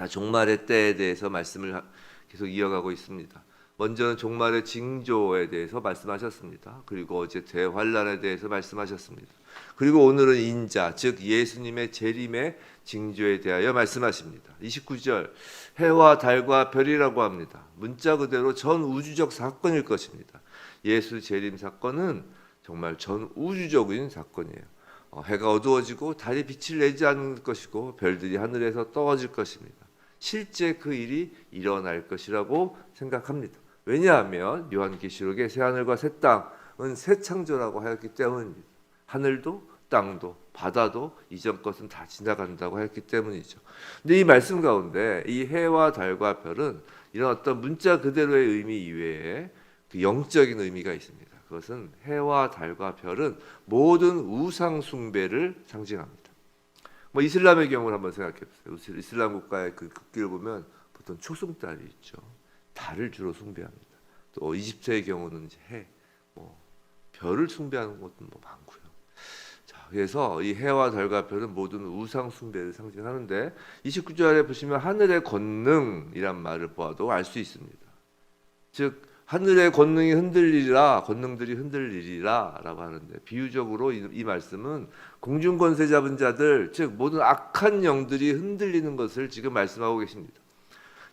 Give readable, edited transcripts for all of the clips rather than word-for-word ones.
자, 종말의 때에 대해서 말씀을 계속 이어가고 있습니다. 먼저는 종말의 징조에 대해서 말씀하셨습니다. 그리고 어제 대환란에 대해서 말씀하셨습니다. 그리고 오늘은 인자, 즉 예수님의 재림의 징조에 대하여 말씀하십니다. 29절, 해와 달과 별이라고 합니다. 문자 그대로 전 우주적 사건일 것입니다. 예수 재림 사건은 정말 전 우주적인 사건이에요. 해가 어두워지고 달이 빛을 내지 않을 것이고 별들이 하늘에서 떨어질 것입니다. 실제 그 일이 일어날 것이라고 생각합니다. 왜냐하면 요한계시록의 새하늘과 새 땅은 새 창조라고 하였기 때문입니다. 하늘도 땅도 바다도 이전 것은 다 지나간다고 하였기 때문이죠. 근데 이 말씀 가운데 이 해와 달과 별은 이런 어떤 문자 그대로의 의미 이외에 그 영적인 의미가 있습니다. 그것은 해와 달과 별은 모든 우상 숭배를 상징합니다. 뭐 이슬람의 경우를 한번 생각해 보세요. 이슬람 국가의 그 국기를 보면 보통 초승달이 있죠. 달을 주로 숭배합니다. 또 이집트의 경우는 이제 해, 뭐 별을 숭배하는 것도 뭐 많고요. 자, 그래서 이 해와 달과 별은 모든 우상 숭배를 상징하는데 29절에 보시면 하늘의 권능이란 말을 보아도 알 수 있습니다. 즉 하늘의 권능이 흔들리리라, 권능들이 흔들리리라라고 하는데 비유적으로 이 말씀은 공중 권세 잡은 자들, 즉 모든 악한 영들이 흔들리는 것을 지금 말씀하고 계십니다.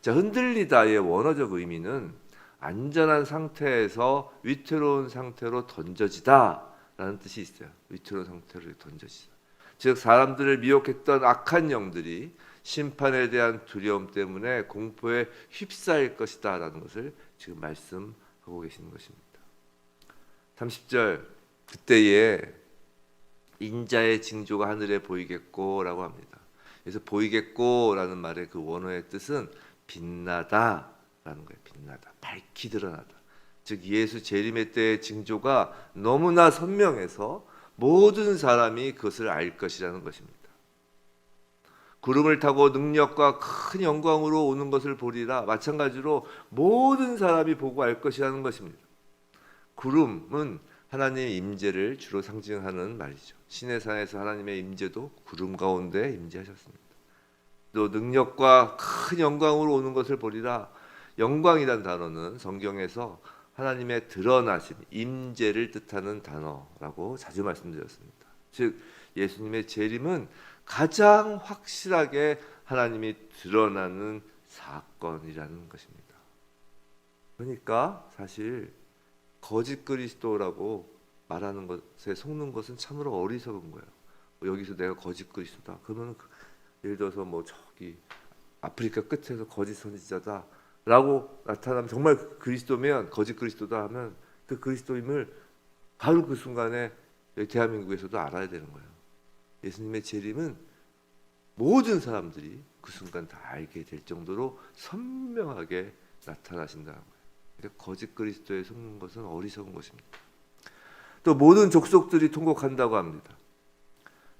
자, 흔들리다의 원어적 의미는 안전한 상태에서 위태로운 상태로 던져지다라는 뜻이 있어요. 위태로운 상태로 던져지다. 즉 사람들을 미혹했던 악한 영들이 심판에 대한 두려움 때문에 공포에 휩싸일 것이다라는 것을 지금 말씀하고 계시는 것입니다. 30절, 그때에 인자의 징조가 하늘에 보이겠고라고 합니다. 그래서 보이겠고라는 말의 그 원어의 뜻은 빛나다라는 거예요. 빛나다, 밝히 드러나다. 즉 예수 재림의 때의 징조가 너무나 선명해서 모든 사람이 그것을 알 것이라는 것입니다. 구름을 타고 능력과 큰 영광으로 오는 것을 보리라. 마찬가지로 모든 사람이 보고 알 것이라는 것입니다. 구름은 하나님의 임재를 주로 상징하는 말이죠. 시내산에서 하나님의 임재도 구름 가운데 임재하셨습니다. 또 능력과 큰 영광으로 오는 것을 보리라. 영광이란 단어는 성경에서 하나님의 드러나심, 임재를 뜻하는 단어라고 자주 말씀드렸습니다. 즉 예수님의 재림은 가장 확실하게 하나님이 드러나는 사건이라는 것입니다. 그러니까 사실 거짓 그리스도라고 말하는 것에 속는 것은 참으로 어리석은 거예요. 여기서 내가 거짓 그리스도다. 그러면 예를 들어서 뭐 저기 아프리카 끝에서 거짓 선지자다라고 나타나면 정말 그리스도면 거짓 그리스도다 하면 그 그리스도임을 바로 그 순간에 대한민국에서도 알아야 되는 거예요. 예수님의 재림은 모든 사람들이 그 순간 다 알게 될 정도로 선명하게 나타나신다는 거예요. 그러니까 거짓 그리스도에 속는 것은 어리석은 것입니다. 또 모든 족속들이 통곡한다고 합니다.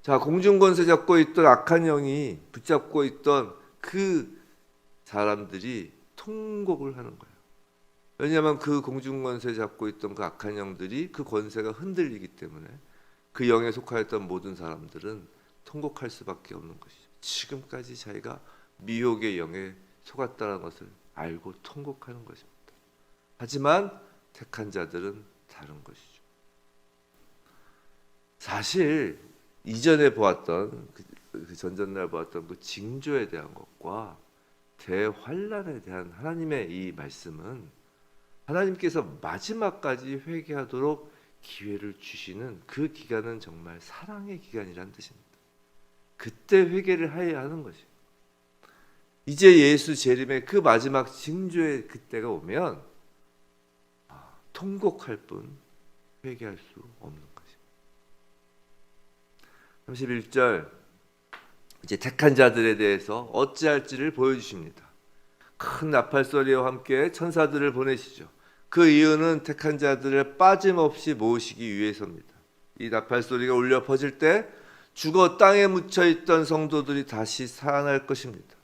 자, 공중 권세 잡고 있던 악한 영이 붙잡고 있던 그 사람들이 통곡을 하는 거예요. 왜냐하면 그 공중 권세 잡고 있던 그 악한 영들이 그 권세가 흔들리기 때문에 그 영에 속하였던 모든 사람들은 통곡할 수밖에 없는 것이죠. 지금까지 자기가 미혹의 영에 속았다는 것을 알고 통곡하는 것입니다. 하지만 택한 자들은 다른 것이죠. 사실 이전에 보았던 그 전전날 보았던 그 징조에 대한 것과 대환란에 대한 하나님의 이 말씀은 하나님께서 마지막까지 회개하도록 기회를 주시는 그 기간은 정말 사랑의 기간이라는 뜻입니다. 그때 회개를 해야 하는 것이에요. 이제 예수 재림의 그 마지막 징조의 그때가 오면 통곡할 뿐 회개할 수 없는 것입니다. 31절, 이제 택한 자들에 대해서 어찌할지를 보여주십니다. 큰 나팔 소리와 함께 천사들을 보내시죠. 그 이유는 택한 자들을 빠짐없이 모으시기 위해서입니다. 이 나팔 소리가 울려 퍼질 때 죽어 땅에 묻혀있던 성도들이 다시 살아날 것입니다.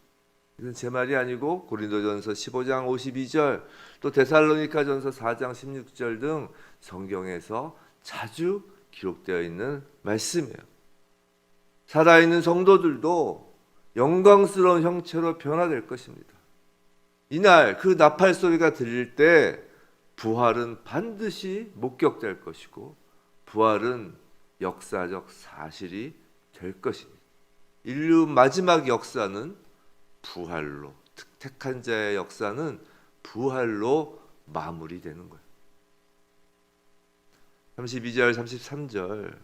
이건 제 말이 아니고 고린도전서 15장 52절, 또 데살로니가전서 4장 16절 등 성경에서 자주 기록되어 있는 말씀이에요. 살아있는 성도들도 영광스러운 형체로 변화될 것입니다. 이날 그 나팔 소리가 들릴 때 부활은 반드시 목격될 것이고 부활은 역사적 사실이 될 것입니다. 인류 마지막 역사는 부활로, 택한 자의 역사는 부활로 마무리되는 거예요. 32절, 33절.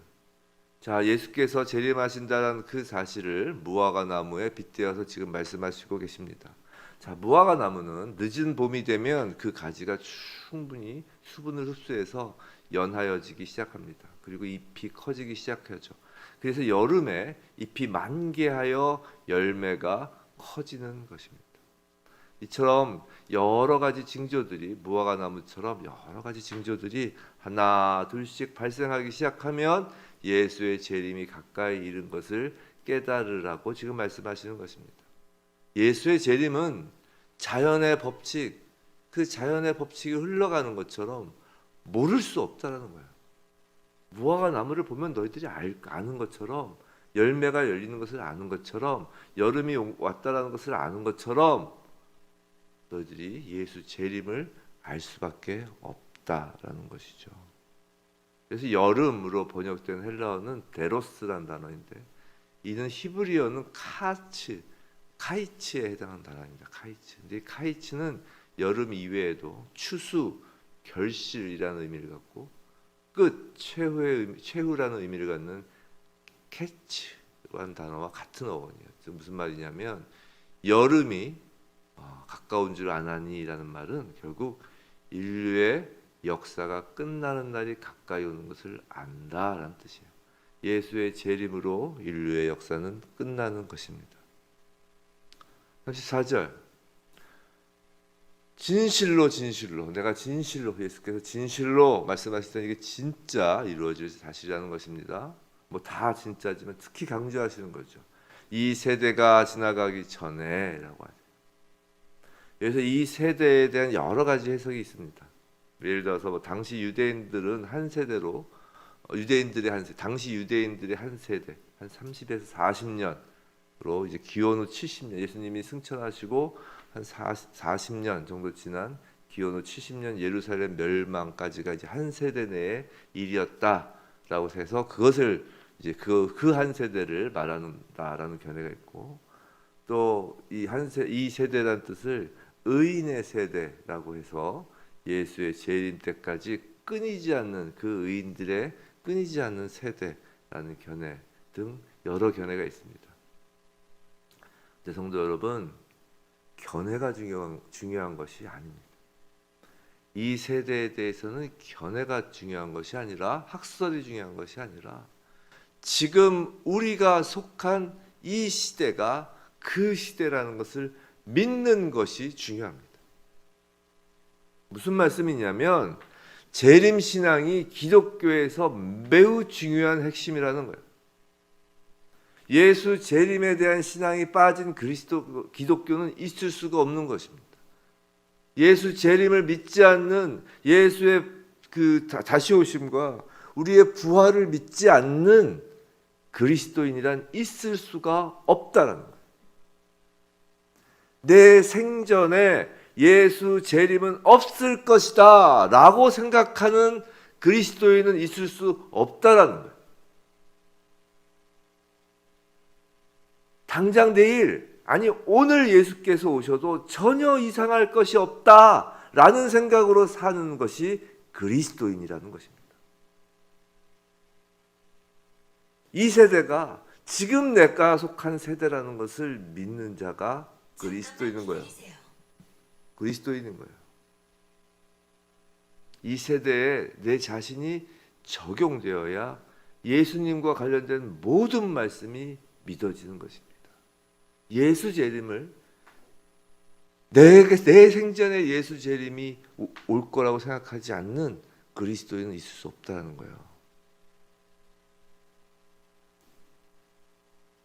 자, 예수께서 재림하신다는 그 사실을 무화과 나무에 빗대어서 지금 말씀하시고 계십니다. 자, 무화과 나무는 늦은 봄이 되면 그 가지가 충분히 수분을 흡수해서 연하여지기 시작합니다. 그리고 잎이 커지기 시작하죠. 그래서 여름에 잎이 만개하여 열매가 커지는 것입니다. 이처럼 여러 가지 징조들이 무화과 나무처럼 여러 가지 징조들이 하나 둘씩 발생하기 시작하면 예수의 재림이 가까이 이른 것을 깨달으라고 지금 말씀하시는 것입니다. 예수의 재림은 자연의 법칙, 그 자연의 법칙이 흘러가는 것처럼 모를 수 없다라는 거예요. 무화과 나무를 보면 너희들이 아는 것처럼, 열매가 열리는 것을 아는 것처럼, 여름이 왔다라는 것을 아는 것처럼 너희들이 예수 재림을 알 수밖에 없다라는 것이죠. 그래서 여름으로 번역된 헬라어는 데로스라는 단어인데, 이는 히브리어는 카이츠에 해당하는 단어입니다. 카이츠. 근데 이 카이츠는 여름 이외에도 추수, 결실이라는 의미를 갖고 끝, 최후라는 의미를 갖는 캐치라는 단어와 같은 어원이에요. 무슨 말이냐면 여름이 가까운 줄 아나니라는 말은 결국 인류의 역사가 끝나는 날이 가까이 오는 것을 안다라는 뜻이에요. 예수의 재림으로 인류의 역사는 끝나는 것입니다. 34절. 진실로 내가 진실로, 예수께서 진실로 말씀하시던 이게 진짜 이루어질 사실이라는 것입니다. 뭐 다 진짜지만 특히 강조하시는 거죠. 이 세대가 지나가기 전에라고 하죠. 그래서 이 세대에 대한 여러 가지 해석이 있습니다. 예를 들어서 뭐 당시 유대인들은 한 세대로, 당시 유대인들의 한 세대, 한 30에서 40년으로 이제 기원 후 70년, 예수님이 승천하시고 한 40년 정도 지난 기원 후 70년 예루살렘 멸망까지가 이제 한 세대 내의 일이었다라고 해서 그것을 이제 그 한 세대를 말한다라는 견해가 있고, 또 이 세대라는 뜻을 의인의 세대라고 해서 예수의 재림 때까지 끊이지 않는 그 의인들의 끊이지 않는 세대라는 견해 등 여러 견해가 있습니다. 네, 성도 여러분, 견해가 중요한 것이 아닙니다. 이 세대에 대해서는 견해가 중요한 것이 아니라, 학설이 중요한 것이 아니라, 지금 우리가 속한 이 시대가 그 시대라는 것을 믿는 것이 중요합니다. 무슨 말씀이냐면 재림신앙이 기독교에서 매우 중요한 핵심이라는 거예요. 예수 재림에 대한 신앙이 빠진 기독교는 있을 수가 없는 것입니다. 예수 재림을 믿지 않는, 예수의 그 다시 오심과 우리의 부활을 믿지 않는 그리스도인이란 있을 수가 없다라는 거예요. 내 생전에 예수 재림은 없을 것이다 라고 생각하는 그리스도인은 있을 수 없다라는 거예요. 당장 내일, 아니 오늘 예수께서 오셔도 전혀 이상할 것이 없다라는 생각으로 사는 것이 그리스도인이라는 것입니다. 이 세대가 지금 내가 속한 세대라는 것을 믿는 자가 그리스도인인 거예요. 그리스도인인 거예요. 이 세대에 내 자신이 적용되어야 예수님과 관련된 모든 말씀이 믿어지는 것입니다. 예수 재림을 내 생전에 예수 재림이 올 거라고 생각하지 않는 그리스도인은 있을 수 없다는 거예요.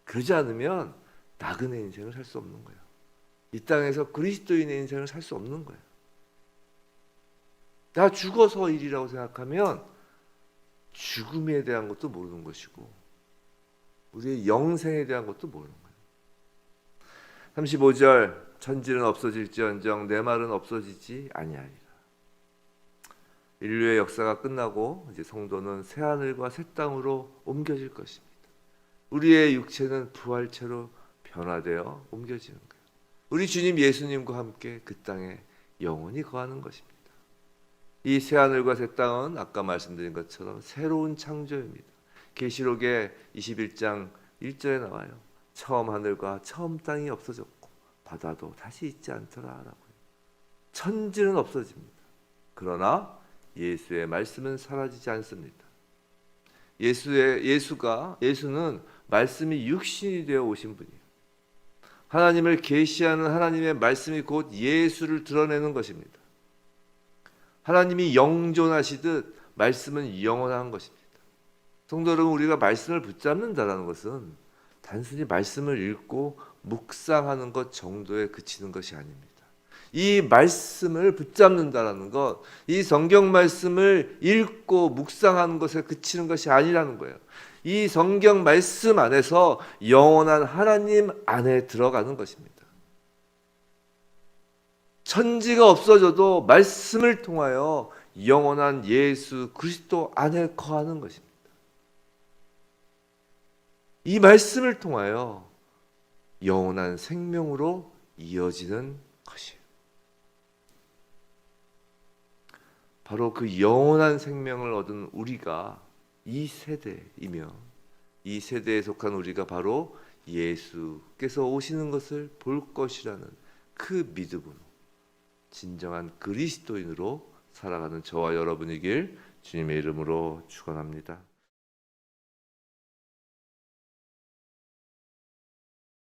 그러지 않으면 나그네 인생을 살 수 없는 거예요. 이 땅에서 그리스도인의 인생을 살 수 없는 거예요. 나 죽어서 일이라고 생각하면 죽음에 대한 것도 모르는 것이고 우리의 영생에 대한 것도 모르는 거예요. 35절 천지는 없어질지언정 내 말은 없어지지 아니하리라. 인류의 역사가 끝나고 이제 성도는 새 하늘과 새 땅으로 옮겨질 것입니다. 우리의 육체는 부활체로 변화되어 옮겨지는 거예요. 우리 주님 예수님과 함께 그 땅에 영원히 거하는 것입니다. 이 새 하늘과 새 땅은 아까 말씀드린 것처럼 새로운 창조입니다. 계시록의 21장 1절에 나와요. 처음 하늘과 처음 땅이 없어졌고 바다도 다시 있지 않더라라고요. 천지는 없어집니다. 그러나 예수의 말씀은 사라지지 않습니다. 예수는 말씀이 육신이 되어 오신 분이에요. 하나님을 계시하는 하나님의 말씀이 곧 예수를 드러내는 것입니다. 하나님이 영존하시듯 말씀은 영원한 것입니다. 성도 여러분, 우리가 말씀을 붙잡는다는 것은 단순히 말씀을 읽고 묵상하는 것 정도에 그치는 것이 아닙니다. 이 말씀을 붙잡는다는 것, 이 성경 말씀을 읽고 묵상하는 것에 그치는 것이 아니라는 거예요. 이 성경 말씀 안에서 영원한 하나님 안에 들어가는 것입니다. 천지가 없어져도 말씀을 통하여 영원한 예수 그리스도 안에 거하는 것입니다. 이 말씀을 통하여 영원한 생명으로 이어지는 것이에요. 바로 그 영원한 생명을 얻은 우리가 이 세대이며 이 세대에 속한 우리가 바로 예수께서 오시는 것을 볼 것이라는 그 믿음으로 진정한 그리스도인으로 살아가는 저와 여러분이길 주님의 이름으로 축원합니다.